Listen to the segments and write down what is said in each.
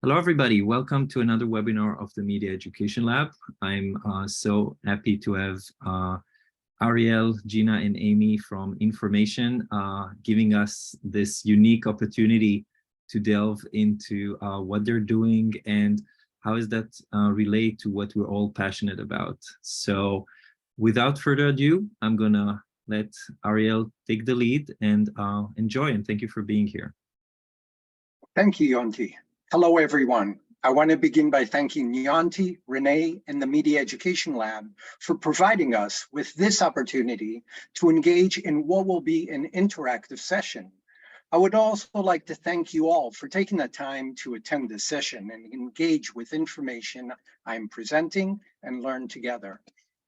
Hello, everybody. Welcome to another webinar of the Media Education Lab. I'm so happy to have Ariel, Gina, and Amy from Information giving us this unique opportunity to delve into what they're doing and how does that relate to what we're all passionate about. So without further ado, I'm going to let Ariel take the lead and enjoy, and thank you for being here. Thank you, Yonti. Hello, everyone. I want to begin by thanking Yonti, Renee, and the Media Education Lab for providing us with this opportunity to engage in what will be an interactive session. I would also like to thank you all for taking the time to attend this session and engage with information I'm presenting and learn together.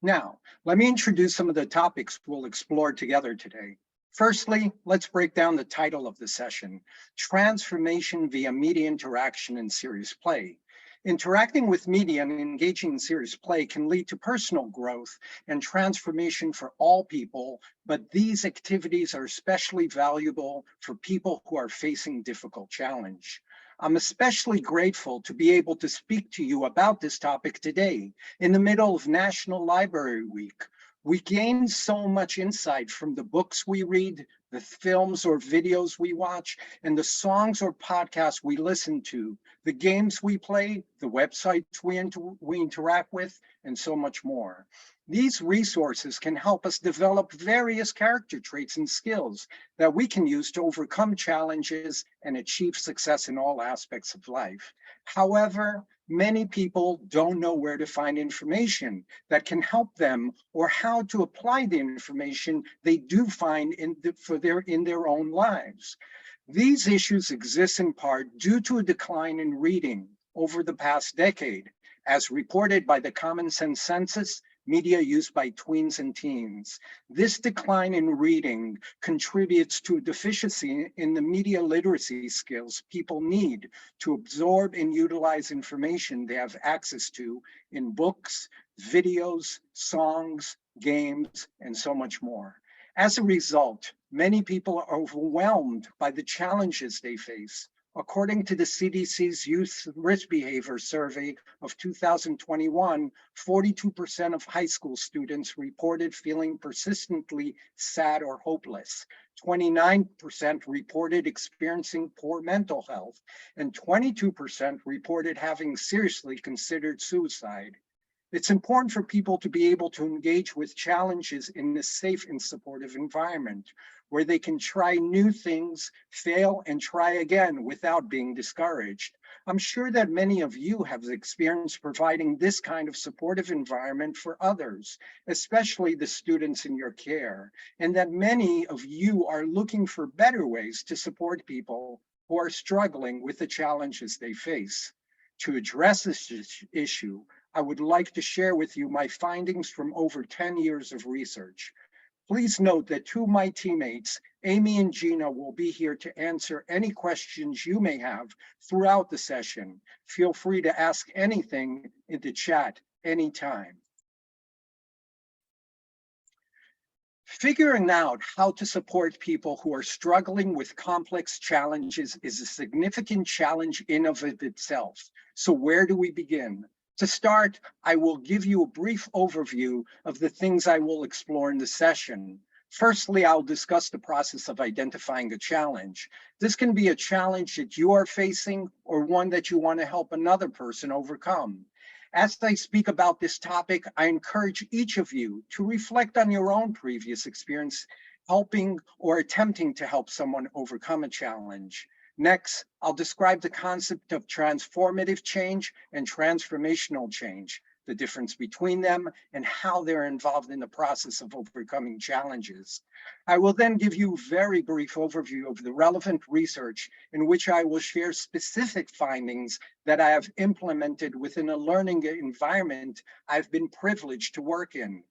Now, let me introduce some of the topics we'll explore together today. Firstly, let's break down the title of the session, Transformation via Media Interaction and Serious Play. Interacting with media and engaging in serious play can lead to personal growth and transformation for all people, but these activities are especially valuable for people who are facing difficult challenge. I'm especially grateful to be able to speak to you about this topic today in the middle of National Library Week. We gain so much insight from the books we read, the films or videos we watch, and the songs or podcasts we listen to, the games we play, the websites we interact with, and so much more. These resources can help us develop various character traits and skills that we can use to overcome challenges and achieve success in all aspects of life. However, many people don't know where to find information that can help them or how to apply the information they do find in their own lives. These issues exist in part due to a decline in reading over the past decade, as reported by the Common Sense Census, media used by tweens and teens. This decline in reading contributes to a deficiency in the media literacy skills people need to absorb and utilize information they have access to in books, videos, songs, games, and so much more. As a result, many people are overwhelmed by the challenges they face. According to the CDC's Youth Risk Behavior Survey of 2021, 42% of high school students reported feeling persistently sad or hopeless. 29% reported experiencing poor mental health, and 22% reported having seriously considered suicide. It's important for people to be able to engage with challenges in a safe and supportive environment where they can try new things, fail, and try again without being discouraged. I'm sure that many of you have experienced providing this kind of supportive environment for others, especially the students in your care, and that many of you are looking for better ways to support people who are struggling with the challenges they face. To address this issue, I would like to share with you my findings from over 10 years of research. Please note that two of my teammates, Amy and Gina, will be here to answer any questions you may have throughout the session. Feel free to ask anything in the chat anytime. Figuring out how to support people who are struggling with complex challenges is a significant challenge in of itself. So where do we begin? To start, I will give you a brief overview of the things I will explore in the session. Firstly, I'll discuss the process of identifying a challenge. This can be a challenge that you are facing or one that you want to help another person overcome. As I speak about this topic, I encourage each of you to reflect on your own previous experience helping or attempting to help someone overcome a challenge. Next, I'll describe the concept of transformative change and transformational change, the difference between them, and how they're involved in the process of overcoming challenges. I will then give you a very brief overview of the relevant research in which I will share specific findings that I have implemented within a learning environment I've been privileged to work in.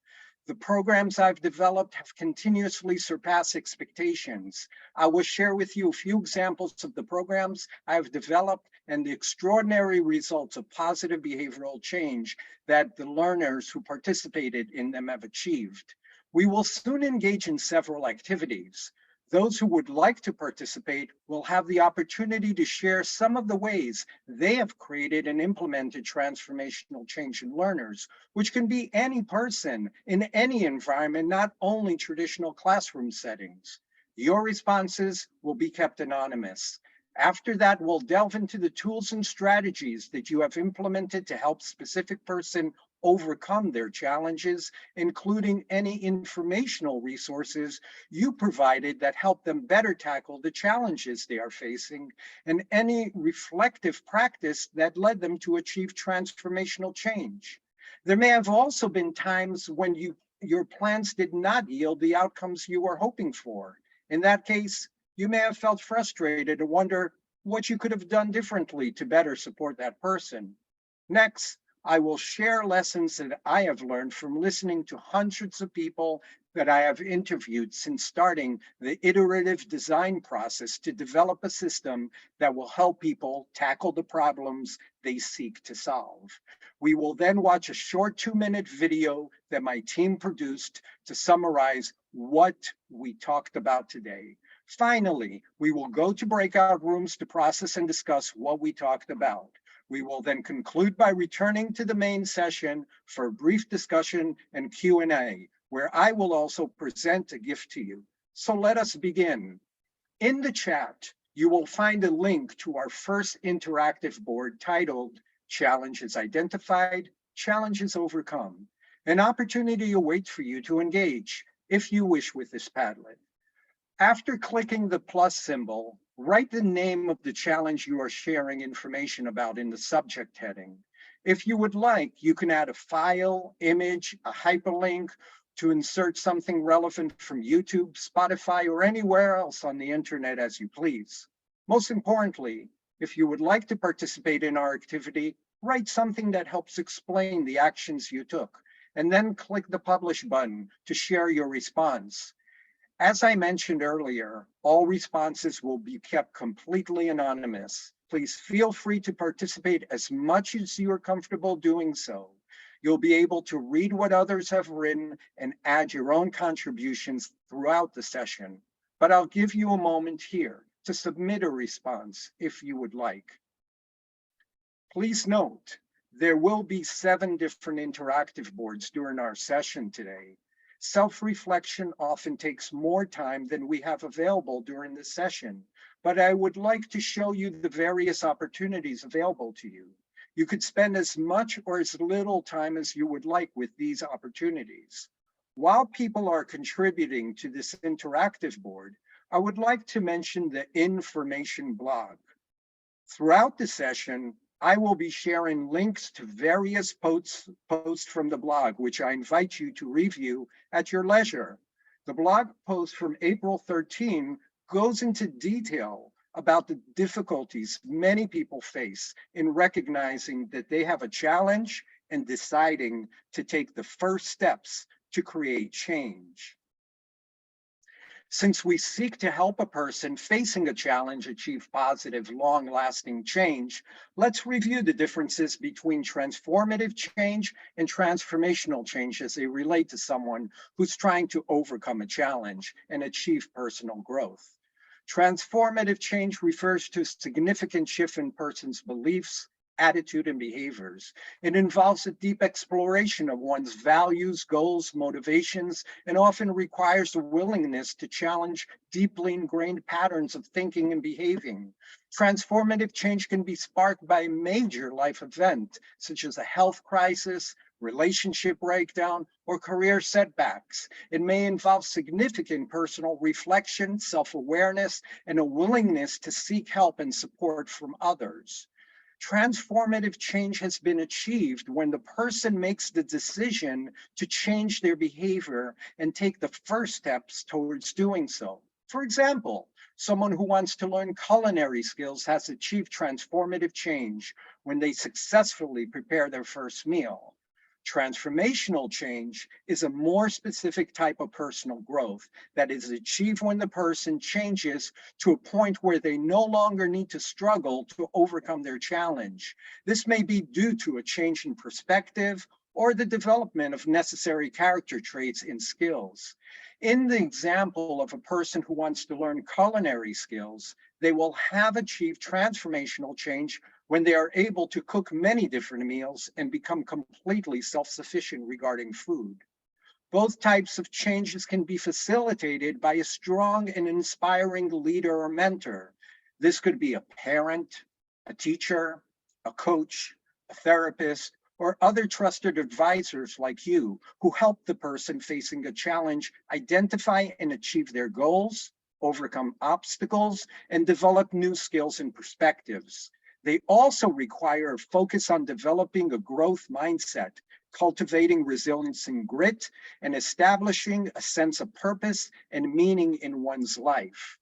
The programs I've developed have continuously surpassed expectations. I will share with you a few examples of the programs I've developed and the extraordinary results of positive behavioral change that the learners who participated in them have achieved. We will soon engage in several activities. Those who would like to participate will have the opportunity to share some of the ways they have created and implemented transformational change in learners, which can be any person in any environment, not only traditional classroom settings. Your responses will be kept anonymous. After that, we'll delve into the tools and strategies that you have implemented to help specific person overcome their challenges, including any informational resources you provided that help them better tackle the challenges they are facing, and any reflective practice that led them to achieve transformational change. There may have also been times when your plans did not yield the outcomes you were hoping for. In that case, you may have felt frustrated and wonder what you could have done differently to better support that person. Next, I will share lessons that I have learned from listening to hundreds of people that I have interviewed since starting the iterative design process to develop a system that will help people tackle the problems they seek to solve. We will then watch a short 2-minute video that my team produced to summarize what we talked about today. Finally, we will go to breakout rooms to process and discuss what we talked about. We will then conclude by returning to the main session for a brief discussion and Q&A, where I will also present a gift to you. So let us begin. In the chat, you will find a link to our first interactive board titled Challenges Identified, Challenges Overcome. An opportunity awaits for you to engage, if you wish, with this Padlet. After clicking the plus symbol, write the name of the challenge you are sharing information about in the subject heading. If you would like, you can add a file, image, a hyperlink to insert something relevant from YouTube, Spotify, or anywhere else on the internet as you please. Most importantly, if you would like to participate in our activity, write something that helps explain the actions you took, and then click the publish button to share your response. As I mentioned earlier, all responses will be kept completely anonymous. Please feel free to participate as much as you are comfortable doing so. You'll be able to read what others have written and add your own contributions throughout the session. But I'll give you a moment here to submit a response if you would like. Please note, there will be 7 different interactive boards during our session today. Self-reflection often takes more time than we have available during the session, but I would like to show you the various opportunities available to you. You could spend as much or as little time as you would like with these opportunities. While people are contributing to this interactive board, I would like to mention the information blog. Throughout the session, I will be sharing links to various posts from the blog, which I invite you to review at your leisure. The blog post from April 13 goes into detail about the difficulties many people face in recognizing that they have a challenge and deciding to take the first steps to create change. Since we seek to help a person facing a challenge achieve positive, long-lasting change, let's review the differences between transformative change and transformational change as they relate to someone who's trying to overcome a challenge and achieve personal growth. Transformative change refers to a significant shift in person's beliefs, attitude, and behaviors. It involves a deep exploration of one's values, goals, motivations, and often requires a willingness to challenge deeply ingrained patterns of thinking and behaving. Transformative change can be sparked by a major life event, such as a health crisis, relationship breakdown, or career setbacks. It may involve significant personal reflection, self-awareness, and a willingness to seek help and support from others. Transformative change has been achieved when the person makes the decision to change their behavior and take the first steps towards doing so. For example, someone who wants to learn culinary skills has achieved transformative change when they successfully prepare their first meal. Transformational change is a more specific type of personal growth that is achieved when the person changes to a point where they no longer need to struggle to overcome their challenge. This may be due to a change in perspective or the development of necessary character traits and skills. In the example of a person who wants to learn culinary skills, they will have achieved transformational change when they are able to cook many different meals and become completely self-sufficient regarding food. Both types of changes can be facilitated by a strong and inspiring leader or mentor. This could be a parent, a teacher, a coach, a therapist, or other trusted advisors like you who help the person facing a challenge identify and achieve their goals, overcome obstacles, and develop new skills and perspectives. They also require a focus on developing a growth mindset, cultivating resilience and grit, and establishing a sense of purpose and meaning in one's life.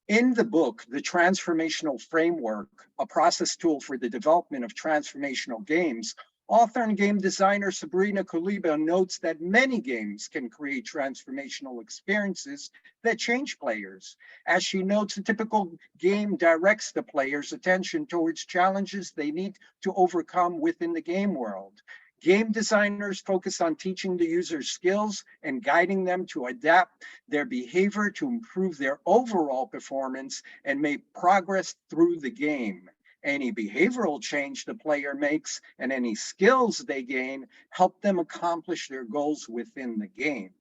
In the book, The Transformational Framework, a process tool for the development of transformational games, author and game designer Sabrina Kuliba notes that many games can create transformational experiences that change players. As she notes, a typical game directs the player's attention towards challenges they need to overcome within the game world. Game designers focus on teaching the user skills and guiding them to adapt their behavior to improve their overall performance and make progress through the game. Any behavioral change the player makes and any skills they gain help them accomplish their goals within the game.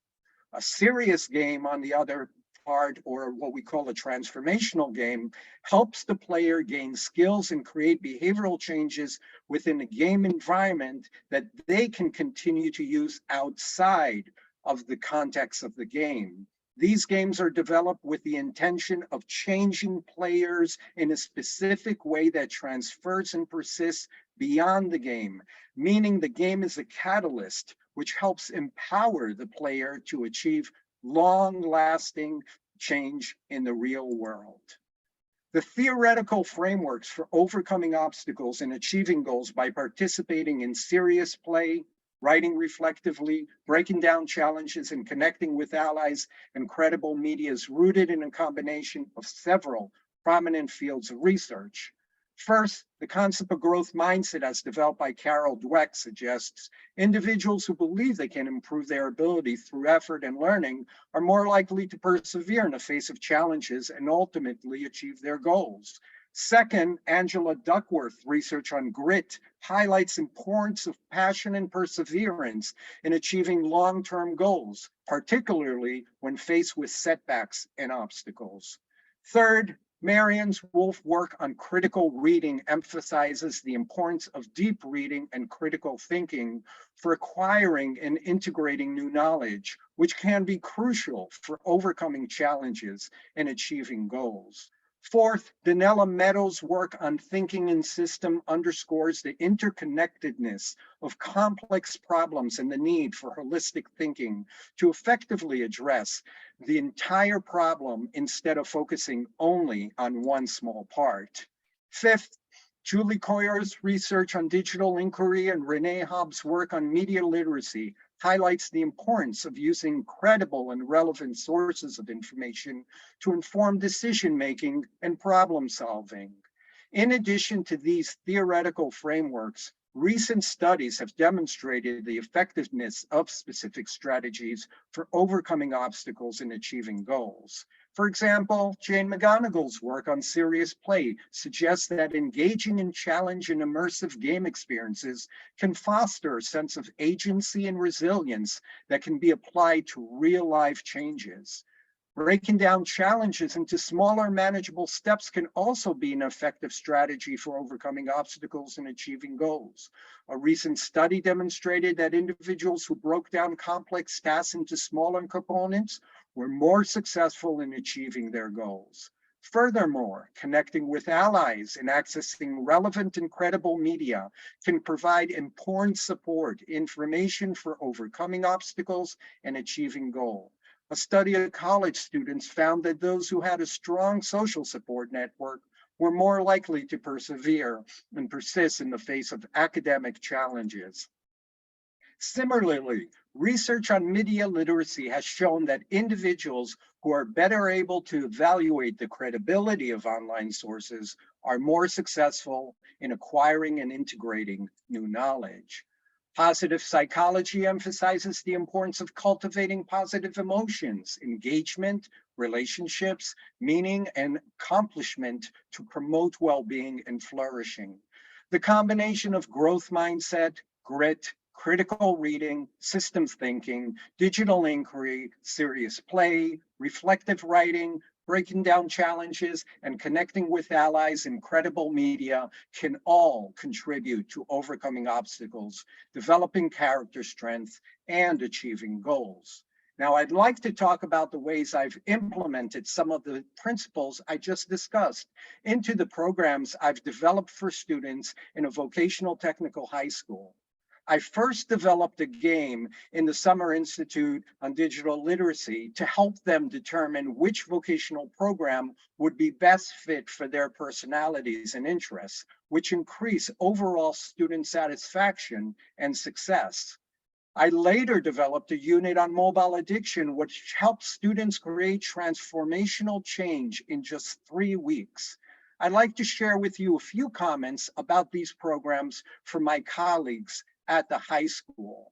A serious game, on the other part, or what we call a transformational game, helps the player gain skills and create behavioral changes within the game environment that they can continue to use outside of the context of the game. These games are developed with the intention of changing players in a specific way that transfers and persists beyond the game, meaning the game is a catalyst which helps empower the player to achieve long-lasting change in the real world. The theoretical frameworks for overcoming obstacles and achieving goals by participating in serious play, writing reflectively, breaking down challenges, and connecting with allies and credible media is rooted in a combination of several prominent fields of research. First, the concept of growth mindset, as developed by Carol Dweck, suggests individuals who believe they can improve their ability through effort and learning are more likely to persevere in the face of challenges and ultimately achieve their goals. Second, Angela Duckworth research on grit highlights the importance of passion and perseverance in achieving long-term goals, particularly when faced with setbacks and obstacles. Third, Marion's Wolf work on critical reading emphasizes the importance of deep reading and critical thinking for acquiring and integrating new knowledge, which can be crucial for overcoming challenges and achieving goals. Fourth, Donella Meadows' work on thinking in system underscores the interconnectedness of complex problems and the need for holistic thinking to effectively address the entire problem instead of focusing only on one small part. Fifth, Julie Coyer's research on digital inquiry and Renee Hobbs' work on media literacy highlights the importance of using credible and relevant sources of information to inform decision-making and problem-solving. In addition to these theoretical frameworks, recent studies have demonstrated the effectiveness of specific strategies for overcoming obstacles and achieving goals. For example, Jane McGonigal's work on serious play suggests that engaging in challenge and immersive game experiences can foster a sense of agency and resilience that can be applied to real-life changes. Breaking down challenges into smaller manageable steps can also be an effective strategy for overcoming obstacles and achieving goals. A recent study demonstrated that individuals who broke down complex tasks into smaller components were more successful in achieving their goals. Furthermore, connecting with allies and accessing relevant and credible media can provide important support, information for overcoming obstacles and achieving goals. A study of college students found that those who had a strong social support network were more likely to persevere and persist in the face of academic challenges. Similarly, research on media literacy has shown that individuals who are better able to evaluate the credibility of online sources are more successful in acquiring and integrating new knowledge. Positive psychology emphasizes the importance of cultivating positive emotions, engagement, relationships, meaning, and accomplishment to promote well-being and flourishing. The combination of growth mindset, grit, critical reading, systems thinking, digital inquiry, serious play, reflective writing, breaking down challenges, and connecting with allies in credible media can all contribute to overcoming obstacles, developing character strength, and achieving goals. Now, I'd like to talk about the ways I've implemented some of the principles I just discussed into the programs I've developed for students in a vocational technical high school. I first developed a game in the Summer Institute on Digital Literacy to help them determine which vocational program would be best fit for their personalities and interests, which increase overall student satisfaction and success. I later developed a unit on mobile addiction, which helps students create transformational change in just 3 weeks. I'd like to share with you a few comments about these programs from my colleagues at the high school.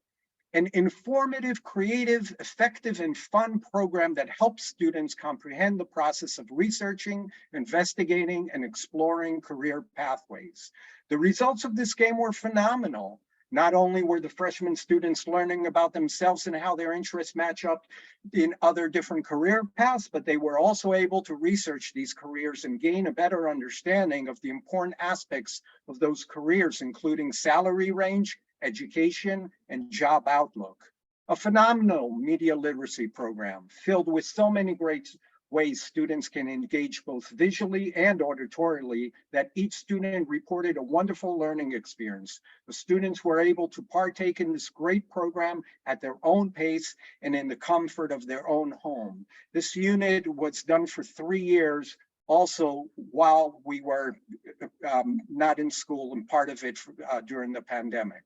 An informative, creative, effective, and fun program that helps students comprehend the process of researching, investigating, and exploring career pathways. The results of this game were phenomenal. Not only were the freshman students learning about themselves and how their interests match up in other different career paths, but they were also able to research these careers and gain a better understanding of the important aspects of those careers, including salary range, education, and job outlook. A phenomenal media literacy program filled with so many great ways students can engage both visually and auditorily that each student reported a wonderful learning experience. The students were able to partake in this great program at their own pace and in the comfort of their own home. This unit was done for 3 years, also while we were not in school, and part of it during the pandemic.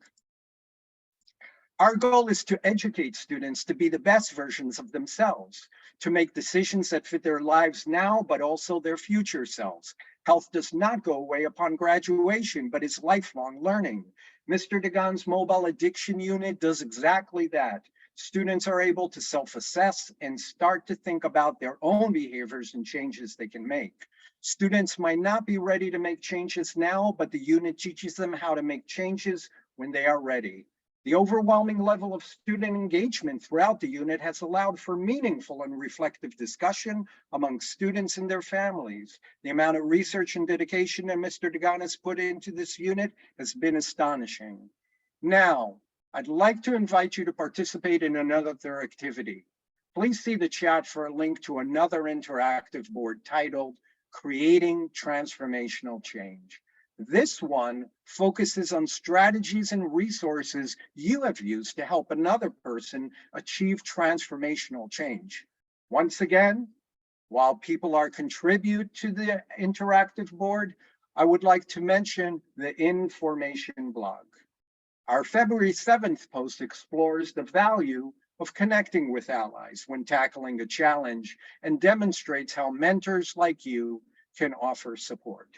Our goal is to educate students to be the best versions of themselves, to make decisions that fit their lives now, but also their future selves. Health does not go away upon graduation, but is lifelong learning. Mr. Degan's mobile addiction unit does exactly that. Students are able to self-assess and start to think about their own behaviors and changes they can make. Students might not be ready to make changes now, but the unit teaches them how to make changes when they are ready. The overwhelming level of student engagement throughout the unit has allowed for meaningful and reflective discussion among students and their families. The amount of research and dedication that Mr. Degan has put into this unit has been astonishing. Now, I'd like to invite you to participate in another activity. Please see the chat for a link to another interactive board titled Creating Transformational Change. This one focuses on strategies and resources you have used to help another person achieve transformational change. Once again, while people are contribute to the interactive board, I would like to mention the Information blog. Our February 7th post explores the value of connecting with allies when tackling a challenge and demonstrates how mentors like you can offer support.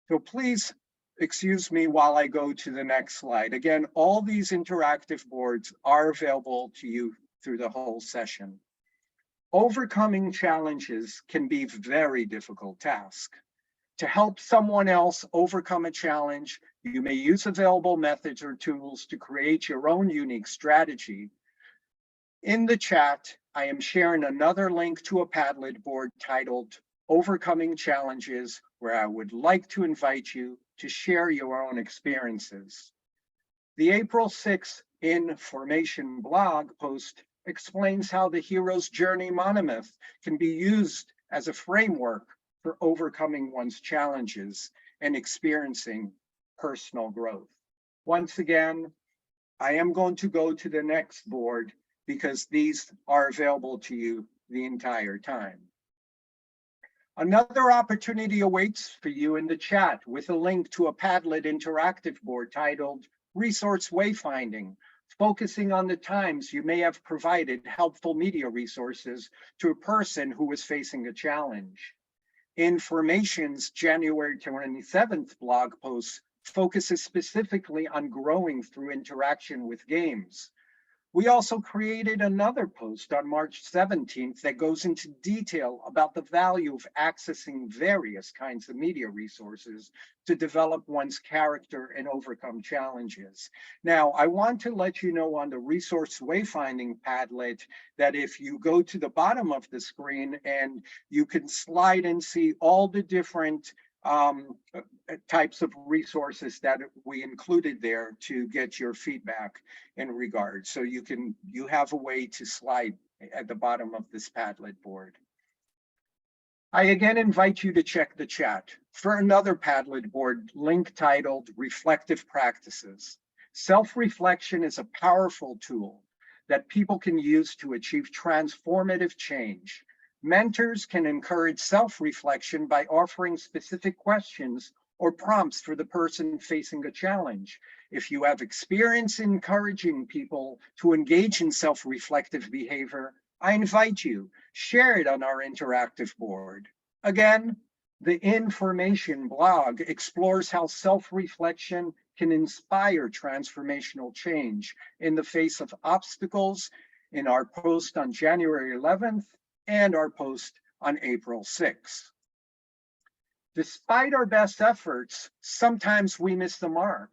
So please excuse me while I go to the next slide. Again, all these interactive boards are available to you through the whole session. Overcoming challenges can be a very difficult task. To help someone else overcome a challenge, you may use available methods or tools to create your own unique strategy. In the chat, I am sharing another link to a Padlet board titled Overcoming Challenges, where I would like to invite you to share your own experiences. The April 6th Information blog post explains how the hero's journey monomyth can be used as a framework for overcoming one's challenges and experiencing personal growth. Once again, I am going to go to the next board because these are available to you the entire time. Another opportunity awaits for you in the chat with a link to a Padlet interactive board titled Resource Wayfinding, focusing on the times you may have provided helpful media resources to a person who was facing a challenge. Information's January 27th blog post focuses specifically on growing through interaction with games. We also created another post on March 17th that goes into detail about the value of accessing various kinds of media resources to develop one's character and overcome challenges. Now, I want to let you know on the resource wayfinding Padlet that if you go to the bottom of the screen and you can slide and see all the different types of resources that we included there to get your feedback in regard. So you have a way to slide at the bottom of this Padlet board. I again invite you to check the chat for another Padlet board link titled Reflective Practices. Self-reflection is a powerful tool that people can use to achieve transformative change. Mentors can encourage self-reflection by offering specific questions or prompts for the person facing a challenge. If you have experience encouraging people to engage in self-reflective behavior, I invite you, share it on our interactive board. Again, the information blog explores how self-reflection can inspire transformational change in the face of obstacles in our post on January 11th and our post on April 6th. Despite our best efforts, sometimes we miss the mark.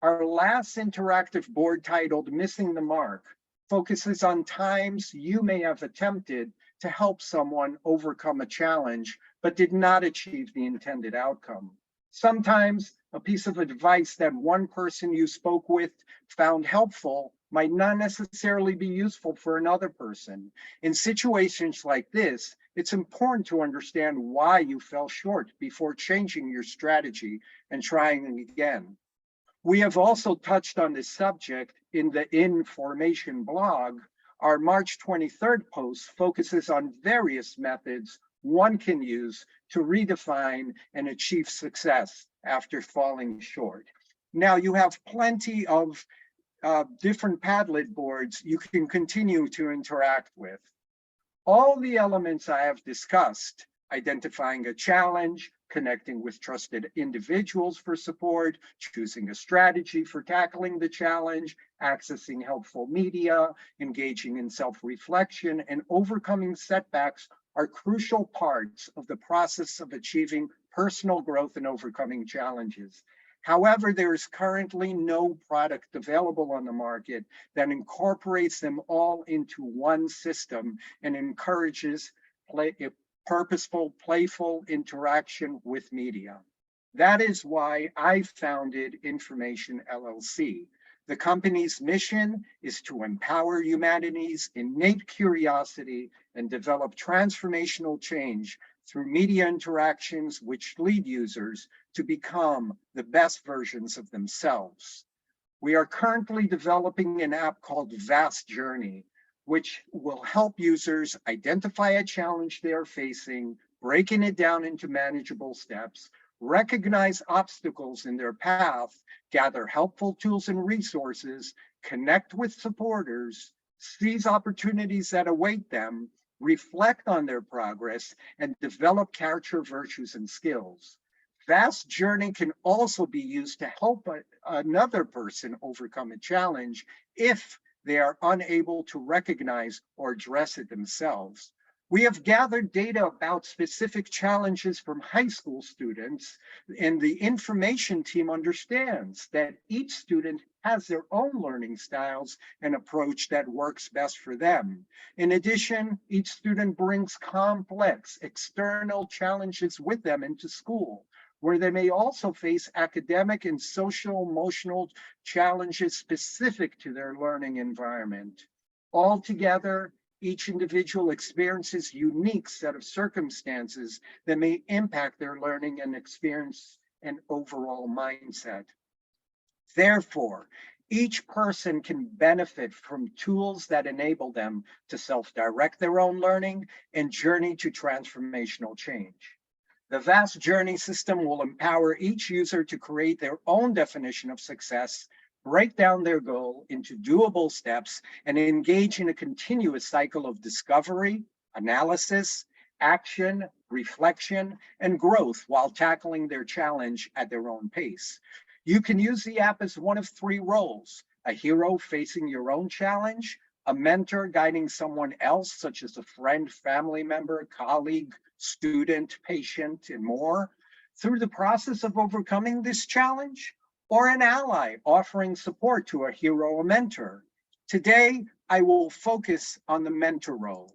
Our last interactive board titled Missing the Mark focuses on times you may have attempted to help someone overcome a challenge, but did not achieve the intended outcome. Sometimes a piece of advice that one person you spoke with found helpful might not necessarily be useful for another person. In situations like this, it's important to understand why you fell short before changing your strategy and trying again. We have also touched on this subject in the Information blog. Our March 23rd post focuses on various methods one can use to redefine and achieve success after falling short. Now, you have plenty of different Padlet boards you can continue to interact with. All the elements I have discussed, identifying a challenge, connecting with trusted individuals for support, choosing a strategy for tackling the challenge, accessing helpful media, engaging in self-reflection, and overcoming setbacks are crucial parts of the process of achieving personal growth and overcoming challenges. However, there is currently no product available on the market that incorporates them all into one system and encourages purposeful, playful interaction with media. That is why I founded Information LLC. The company's mission is to empower humanity's innate curiosity and develop transformational change through media interactions which lead users to become the best versions of themselves. We are currently developing an app called Vast Journey, which will help users identify a challenge they are facing, breaking it down into manageable steps, recognize obstacles in their path, gather helpful tools and resources, connect with supporters, seize opportunities that await them, reflect on their progress, and develop character, virtues, and skills. Vast Journey can also be used to help another person overcome a challenge if they are unable to recognize or address it themselves. We have gathered data about specific challenges from high school students, and the information team understands that each student has their own learning styles and approach that works best for them. In addition, each student brings complex external challenges with them into school, where they may also face academic and social emotional challenges specific to their learning environment. Altogether, each individual experiences a unique set of circumstances that may impact their learning and experience and overall mindset. Therefore, each person can benefit from tools that enable them to self-direct their own learning and journey to transformational change. The Vast Journey system will empower each user to create their own definition of success, break down their goal into doable steps, and engage in a continuous cycle of discovery, analysis, action, reflection, and growth while tackling their challenge at their own pace. You can use the app as one of three roles: a hero facing your own challenge, a mentor guiding someone else, such as a friend, family member, colleague, student, patient, and more, through the process of overcoming this challenge, or an ally offering support to a hero or mentor. Today, I will focus on the mentor role.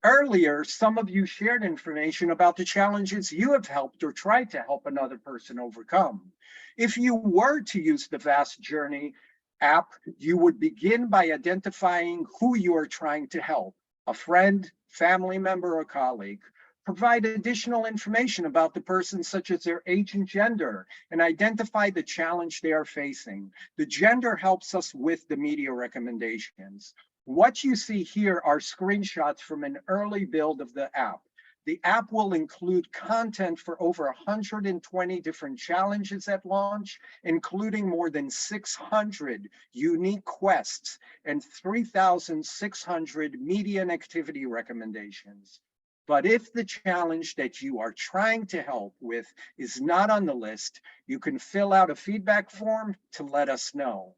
Earlier, some of you shared information about the challenges you have helped or tried to help another person overcome. If you were to use the Vast Journey app, you would begin by identifying who you are trying to help: a friend, family member, or colleague. Provide additional information about the person, such as their age and gender, and identify the challenge they are facing. The gender helps us with the media recommendations. What you see here are screenshots from an early build of the app. The app will include content for over 120 different challenges at launch, including more than 600 unique quests and 3,600 media and activity recommendations. But if the challenge that you are trying to help with is not on the list, you can fill out a feedback form to let us know.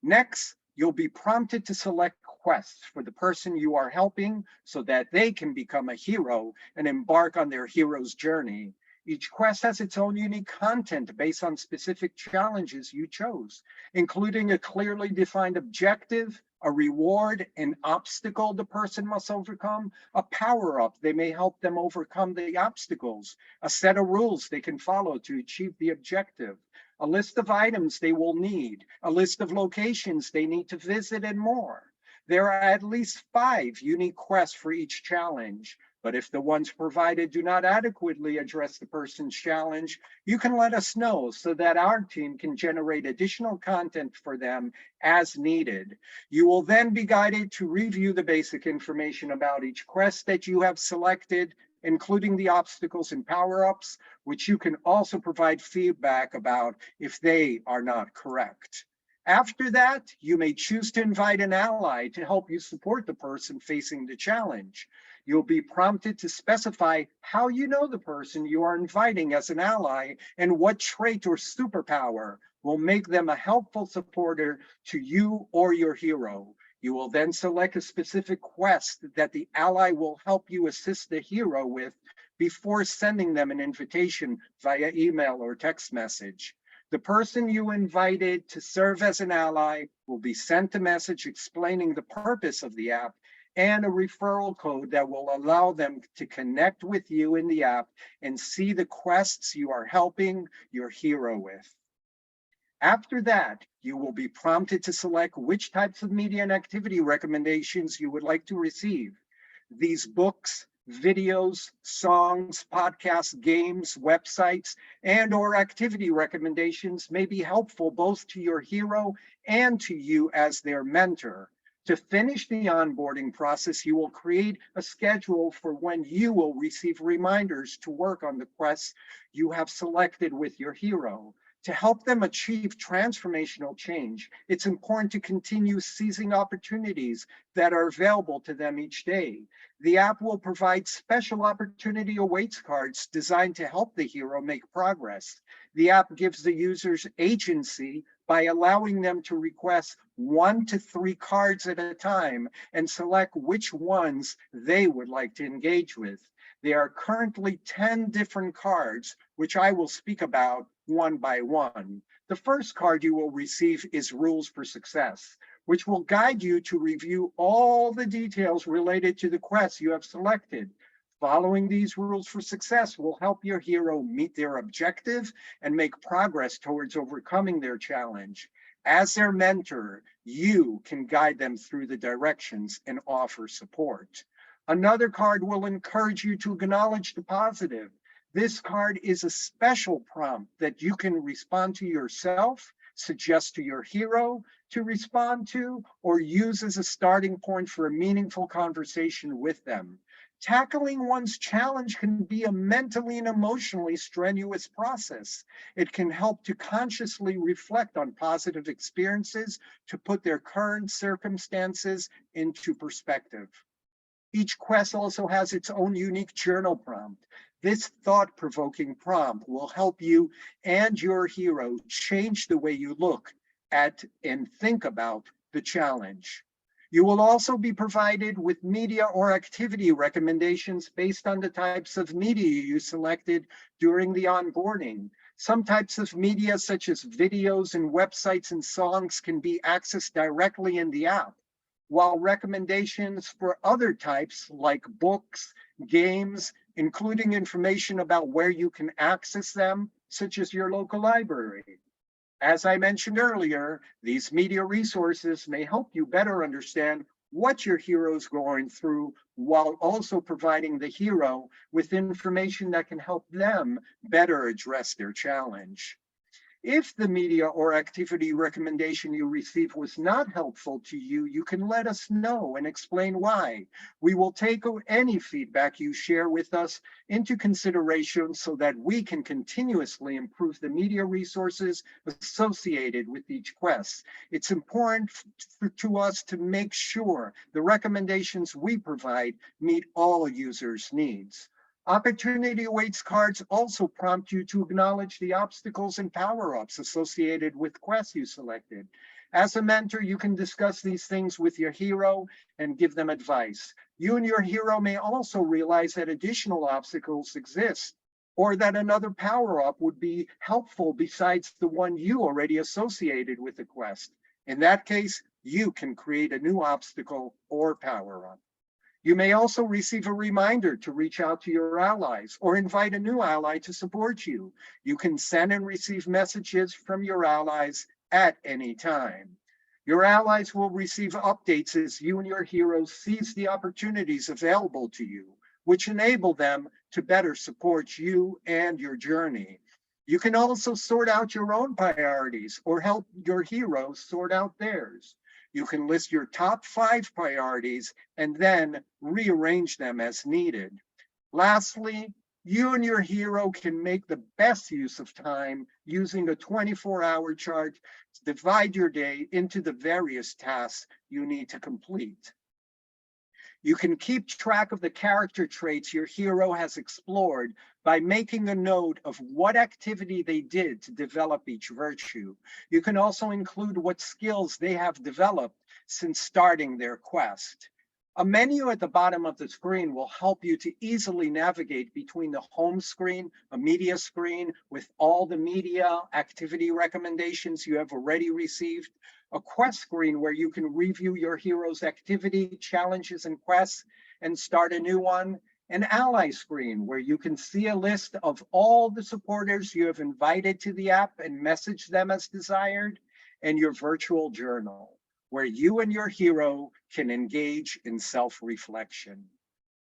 Next, you'll be prompted to select quests for the person you are helping so that they can become a hero and embark on their hero's journey. Each quest has its own unique content based on specific challenges you chose, including a clearly defined objective, a reward, an obstacle the person must overcome, a power-up they may help them overcome the obstacles, a set of rules they can follow to achieve the objective, a list of items they will need, a list of locations they need to visit, and more. There are at least 5 unique quests for each challenge, but if the ones provided do not adequately address the person's challenge, you can let us know so that our team can generate additional content for them as needed. You will then be guided to review the basic information about each quest that you have selected, including the obstacles and power-ups, which you can also provide feedback about if they are not correct. After that, you may choose to invite an ally to help you support the person facing the challenge. You'll be prompted to specify how you know the person you are inviting as an ally and what trait or superpower will make them a helpful supporter to you or your hero. You will then select a specific quest that the ally will help you assist the hero with before sending them an invitation via email or text message. The person you invited to serve as an ally will be sent a message explaining the purpose of the app and a referral code that will allow them to connect with you in the app and see the quests you are helping your hero with. After that, you will be prompted to select which types of media and activity recommendations you would like to receive. These books, videos, songs, podcasts, games, websites, and/or activity recommendations may be helpful both to your hero and to you as their mentor. To finish the onboarding process, you will create a schedule for when you will receive reminders to work on the quests you have selected with your hero. To help them achieve transformational change, it's important to continue seizing opportunities that are available to them each day. The app will provide special opportunity awaits cards designed to help the hero make progress. The app gives the users agency by allowing them to request 1 to 3 cards at a time and select which ones they would like to engage with. There are currently 10 different cards, which I will speak about one by one. The first card you will receive is Rules for Success, which will guide you to review all the details related to the quests you have selected. Following these rules for success will help your hero meet their objective and make progress towards overcoming their challenge. As their mentor, you can guide them through the directions and offer support. Another card will encourage you to acknowledge the positive. This card is a special prompt that you can respond to yourself, suggest to your hero to respond to, or use as a starting point for a meaningful conversation with them. Tackling one's challenge can be a mentally and emotionally strenuous process. It can help to consciously reflect on positive experiences to put their current circumstances into perspective. Each quest also has its own unique journal prompt. This thought-provoking prompt will help you and your hero change the way you look at and think about the challenge. You will also be provided with media or activity recommendations based on the types of media you selected during the onboarding. Some types of media, such as videos and websites and songs, can be accessed directly in the app, while recommendations for other types like books, games, including information about where you can access them, such as your local library. As I mentioned earlier, these media resources may help you better understand what your hero's going through, while also providing the hero with information that can help them better address their challenge. If the media or activity recommendation you receive was not helpful to you, you can let us know and explain why. We will take any feedback you share with us into consideration so that we can continuously improve the media resources associated with each quest. It's important to us to make sure the recommendations we provide meet all users' needs. Opportunity Awaits cards also prompt you to acknowledge the obstacles and power-ups associated with quests you selected. As a mentor, you can discuss these things with your hero and give them advice. You and your hero may also realize that additional obstacles exist, or that another power-up would be helpful besides the one you already associated with the quest. In that case, you can create a new obstacle or power-up. You may also receive a reminder to reach out to your allies or invite a new ally to support you. You can send and receive messages from your allies at any time. Your allies will receive updates as you and your heroes seize the opportunities available to you, which enable them to better support you and your journey. You can also sort out your own priorities or help your heroes sort out theirs. You can list your top 5 priorities and then rearrange them as needed. Lastly, you and your hero can make the best use of time using a 24-hour chart to divide your day into the various tasks you need to complete. You can keep track of the character traits your hero has explored by making a note of what activity they did to develop each virtue. You can also include what skills they have developed since starting their quest. A menu at the bottom of the screen will help you to easily navigate between the home screen, a media screen with all the media activity recommendations you have already received, a quest screen where you can review your hero's activity, challenges, and quests, and start a new one, an ally screen where you can see a list of all the supporters you have invited to the app and message them as desired, and your virtual journal, where you and your hero can engage in self-reflection.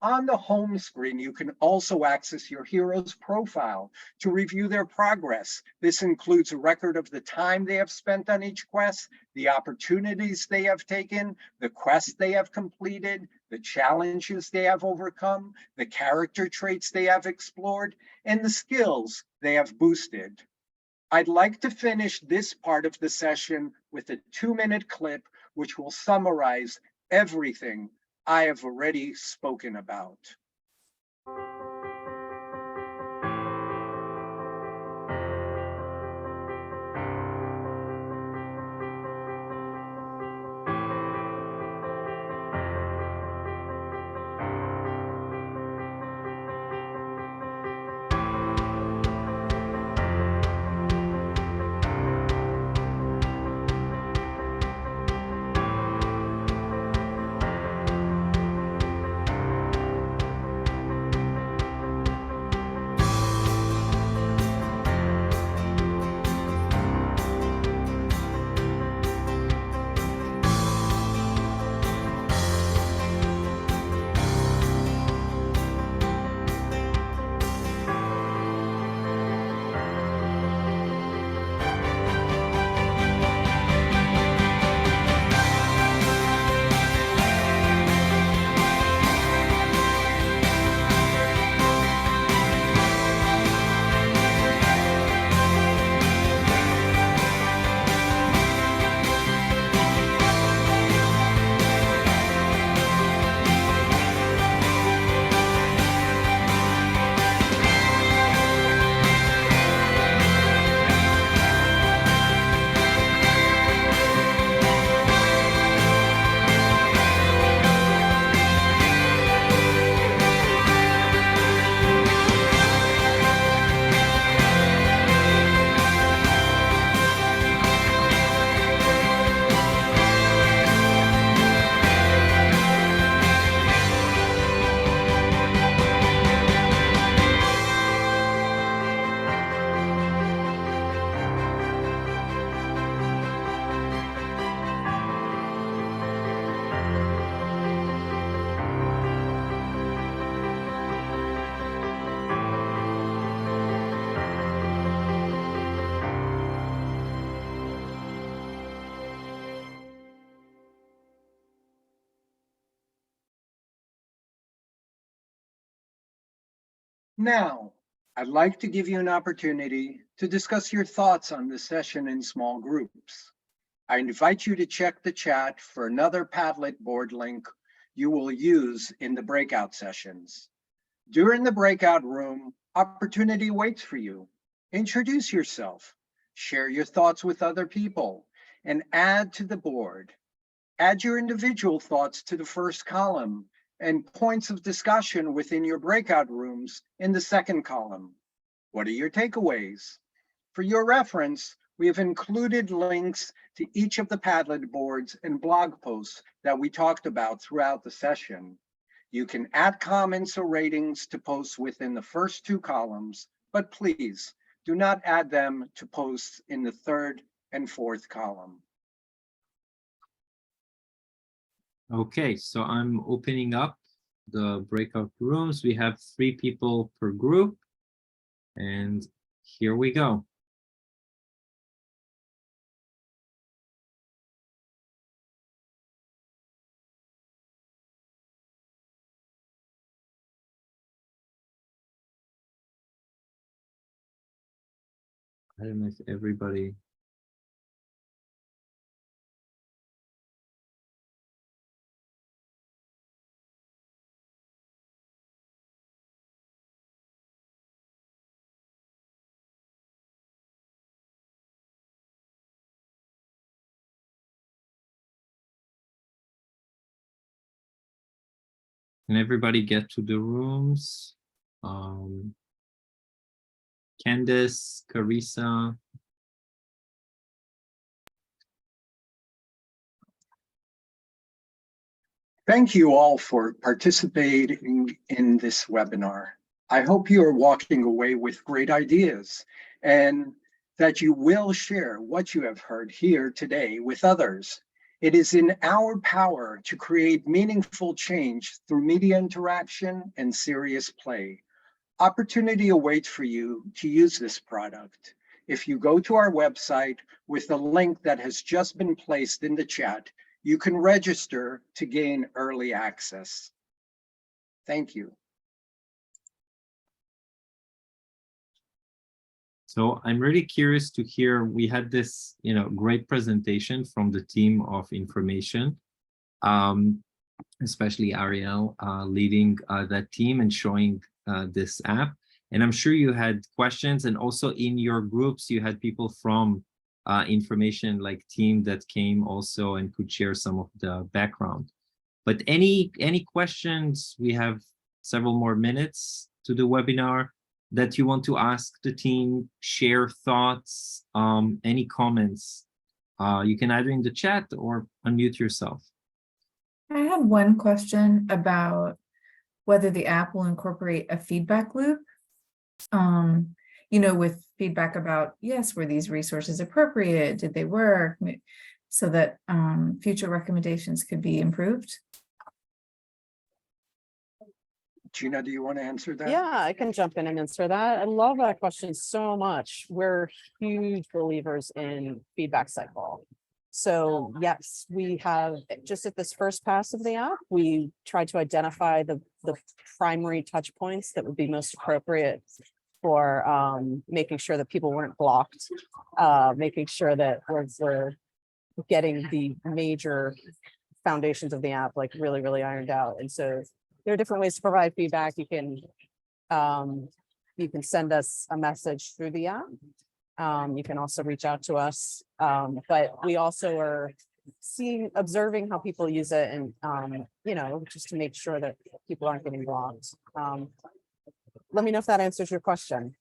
On the home screen, you can also access your hero's profile to review their progress. This includes a record of the time they have spent on each quest, the opportunities they have taken, the quests they have completed, the challenges they have overcome, the character traits they have explored, and the skills they have boosted. I'd like to finish this part of the session with a 2-minute clip which will summarize everything I have already spoken about. Now, I'd like to give you an opportunity to discuss your thoughts on this session in small groups. I invite you to check the chat for another Padlet board link you will use in the breakout sessions. During the breakout room, opportunity waits for you. Introduce yourself, share your thoughts with other people, and add to the board. Add your individual thoughts to the first column and points of discussion within your breakout rooms in the second column. What are your takeaways? For your reference, we have included links to each of the Padlet boards and blog posts that we talked about throughout the session. You can add comments or ratings to posts within the first two columns, but please do not add them to posts in the third and fourth column. Okay, so I'm opening up the breakout rooms. We have 3 people per group, and here we go. I don't know if everybody. Can everybody get to the rooms? Candice, Carissa. Thank you all for participating in this webinar. I hope you are walking away with great ideas and that you will share what you have heard here today with others. It is in our power to create meaningful change through media interaction and serious play. Opportunity awaits for you to use this product. If you go to our website with the link that has just been placed in the chat, you can register to gain early access. Thank you. So I'm really curious to hear, we had this, great presentation from the team of information, especially Ariel leading that team and showing this app. And I'm sure you had questions, and also in your groups, you had people from information like team that came also and could share some of the background. But any questions? We have several more minutes to the webinar that you want to ask the team, share thoughts, any comments. You can either in the chat or unmute yourself. I had one question about whether the app will incorporate a feedback loop, with feedback about, yes, were these resources appropriate? Did they work? So that future recommendations could be improved. Gina, do you want to answer that? Yeah, I can jump in and answer that. I love that question so much. We're huge believers in feedback cycle. So yes, we have, just at this first pass of the app, we tried to identify the primary touch points that would be most appropriate for making sure that people weren't blocked, making sure that we're getting the major foundations of the app like really, really ironed out. And so there are different ways to provide feedback. You can send us a message through the app. You can also reach out to us, but we also are observing how people use it, and just to make sure that people aren't getting blocked. Let me know if that answers your question.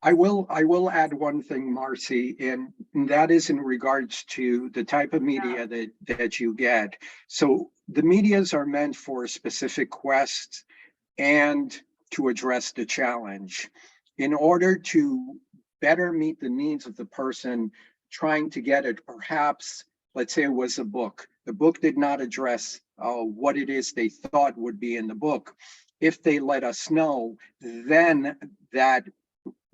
I will add one thing, Marcy, and that is in regards to the type of media that you get. So the medias are meant for a specific quest and to address the challenge. In order to better meet the needs of the person trying to get it, perhaps, let's say it was a book. The book did not address what it is they thought would be in the book. If they let us know, then that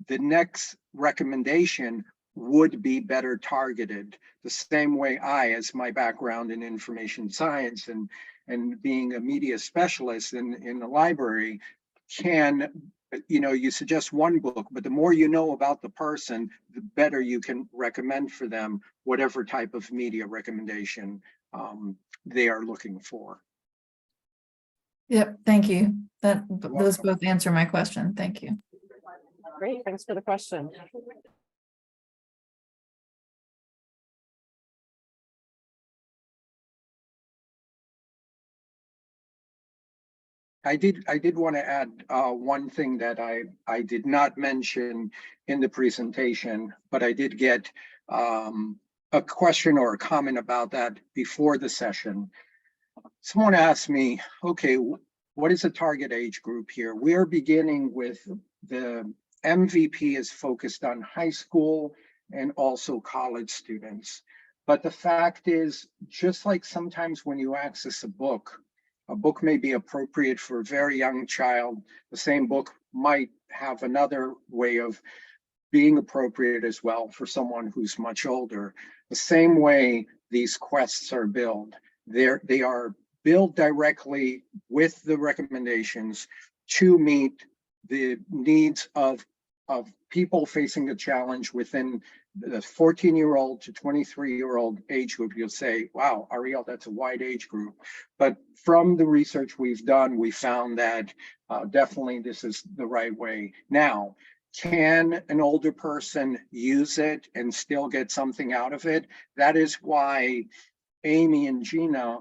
the next recommendation would be better targeted. The same way I, as my background in information science and being a media specialist in the library, can you know, you suggest one book, but the more you know about the person, the better you can recommend for them whatever type of media recommendation they are looking for. Yep, thank you. Those welcome. both answer my question. Thank you. Great, thanks for the question. I did want to add one thing that I did not mention in the presentation, but I did get a question or a comment about that before the session. Someone asked me, okay, what is the target age group here? We're beginning with the MVP is focused on high school and also college students. But the fact is, just like sometimes when you access a book may be appropriate for a very young child. The same book might have another way of being appropriate as well for someone who's much older. The same way these quests are built, they are built directly with the recommendations to meet the needs of people facing the challenge within the 14-year-old to 23-year-old age group. You'll say, wow, Ariel, that's a wide age group. But from the research we've done, we found that definitely this is the right way. Now, can an older person use it and still get something out of it? That is why Amy and Gina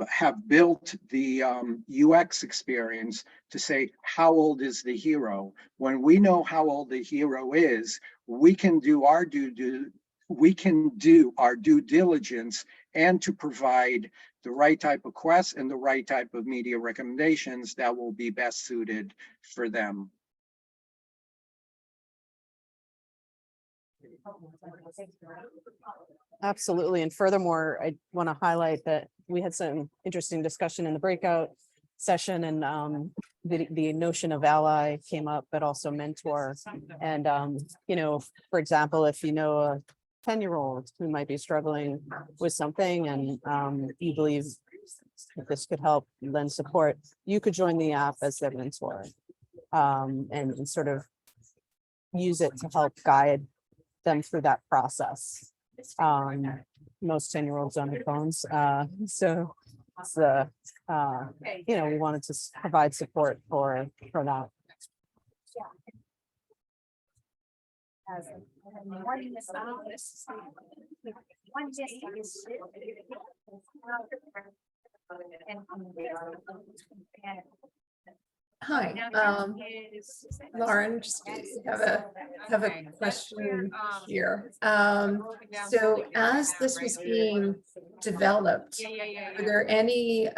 have built the UX experience to say, how old is the hero? When we know how old the hero is, we can do our due diligence and to provide the right type of quests and the right type of media recommendations that will be best suited for them. Absolutely. And furthermore, I want to highlight that we had some interesting discussion in the breakout session, and the notion of ally came up, but also mentor. And, you know, for example, if you know a 10-year-old who might be struggling with something and you believe that this could help lend support, you could join the app as their mentor and sort of use it to help guide them through that process. Most 10-year-olds don't have phones, so it's you know, we wanted to provide support for that. Hi, Lauren, just have a question here. So as this was being developed, were there any,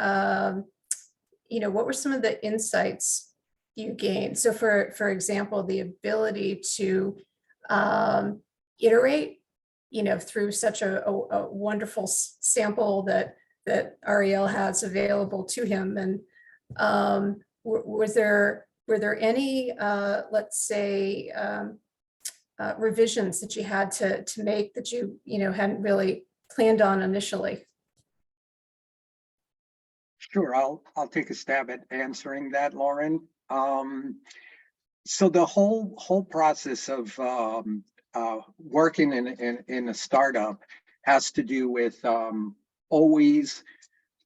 you know, what were some of the insights you gained? So for example, the ability to iterate, you know, through such a wonderful sample that Ariel has available to him, and were there any, let's say, revisions that you had to make that you know hadn't really planned on initially? Sure, I'll take a stab at answering that, Lauren. So the whole process of working in a startup has to do with always,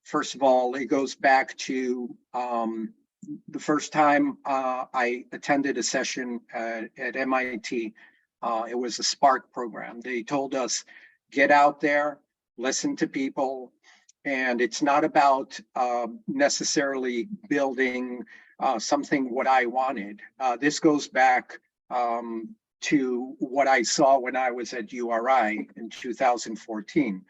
first of all, it goes back to the first time I attended a session at MIT. It was a Spark program. They told us, get out there, listen to people, and it's not about necessarily building something what I wanted. This goes back to what I saw when I was at URI in 2014.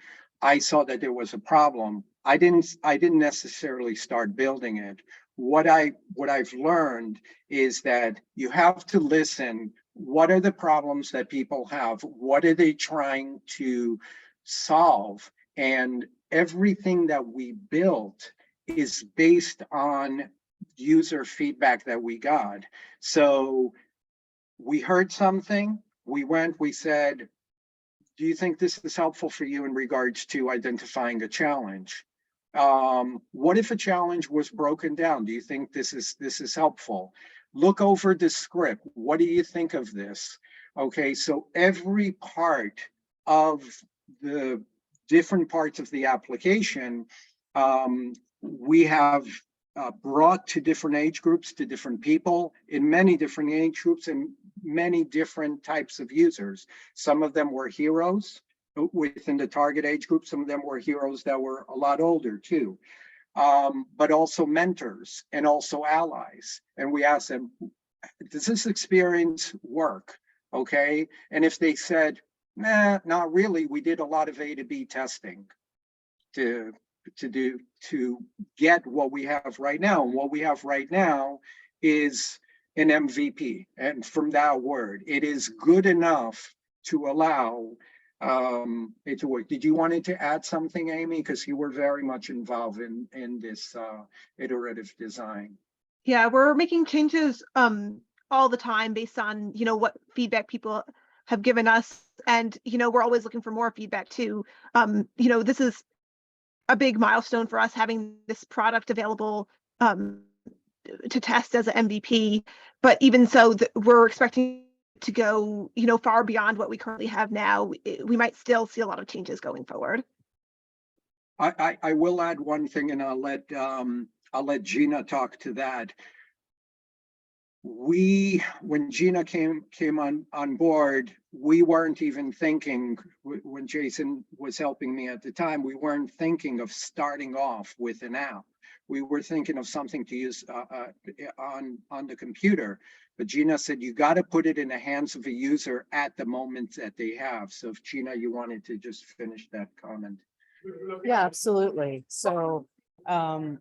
I saw that there was a problem. I didn't necessarily start building it. What I've learned is that you have to listen. What are the problems that people have? What are they trying to solve? And everything that we built is based on user feedback that we got. So we heard something, we said, do you think this is helpful for you in regards to identifying a challenge? What if a challenge was broken down? Do you think this is helpful? Look over the script. What do you think of this? Okay, so every part of the different parts of the application, we have brought to different age groups, to different people in many different age groups and many different types of users. Some of them were heroes within the target age group. Some of them were heroes that were a lot older too, but also mentors and also allies. And we asked them, does this experience work? Okay. And if they said, nah, not really, we did a lot of A to B testing to get what we have right now. And what we have right now is an MVP. And from that word, it is good enough to allow it to work. Did you want to add something, Amy? Because you were very much involved in this iterative design. Yeah, we're making changes all the time based on, what feedback people have given us. And, we're always looking for more feedback too. This is a big milestone for us, having this product available to test as an MVP. But even so, we're expecting to go, far beyond what we currently have now. We might still see a lot of changes going forward. I will add one thing, and I'll let Gina talk to that. When Gina came on board, we weren't even thinking, when Jason was helping me at the time, we weren't thinking of starting off with an app. We were thinking of something to use on the computer. But Gina said, you got to put it in the hands of a user at the moment that they have. So if Gina, you wanted to just finish that comment. Yeah, absolutely. So to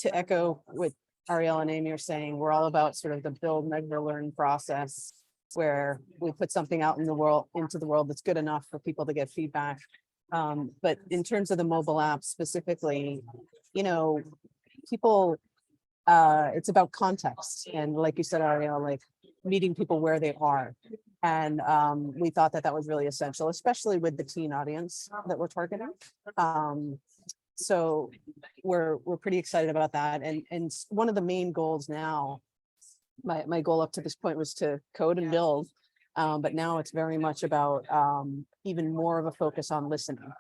echo what Ariel and Amy are saying, we're all about sort of the build, measure, learn process, where we put something out in the world, into the world that's good enough for people to get feedback. But in terms of the mobile app specifically, people, it's about context. And like you said, Ariel, like meeting people where they are. And we thought that was really essential, especially with the teen audience that we're targeting. So we're pretty excited about that. And one of the main goals now, my goal up to this point was to code and build, but now it's very much about even more of a focus on listening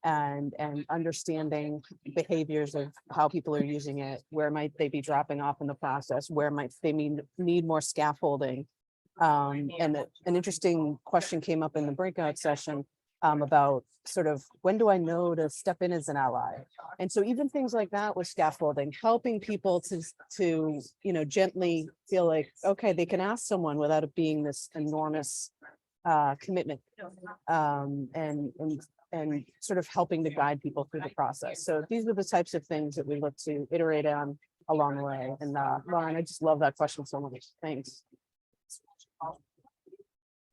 and understanding behaviors of how people are using it. Where might they be dropping off in the process? Where might they need more scaffolding? And an interesting question came up in the breakout session about sort of, when do I know to step in as an ally? And so even things like that with scaffolding, helping people to gently feel like, okay, they can ask someone without it being this enormous commitment, and sort of helping to guide people through the process. So these are the types of things that we look to iterate on along the way. And Lauren, I just love that question so much. Thanks.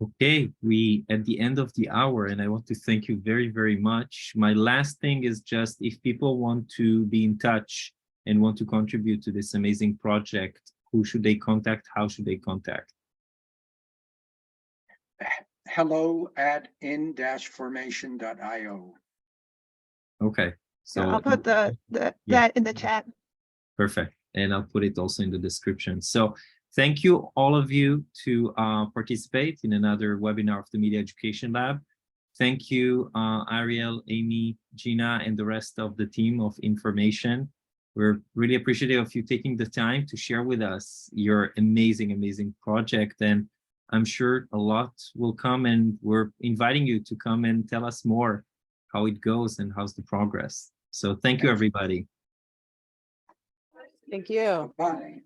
Okay, we at the end of the hour, and I want to thank you very, very much. My last thing is just, if people want to be in touch and want to contribute to this amazing project, who should they contact? How should they contact? hello@in-formation.io. Okay, so I'll put that in the chat. perfect. And I'll put it also in the description. So thank you, all of you, to participate in another webinar of the Media Education Lab. Thank you, Ariel, Amy, Gina, and the rest of the team of Information. We're really appreciative of you taking the time to share with us your amazing, amazing project. And I'm sure a lot will come, and we're inviting you to come and tell us more how it goes and how's the progress. So thank you, everybody. Thank you. Bye.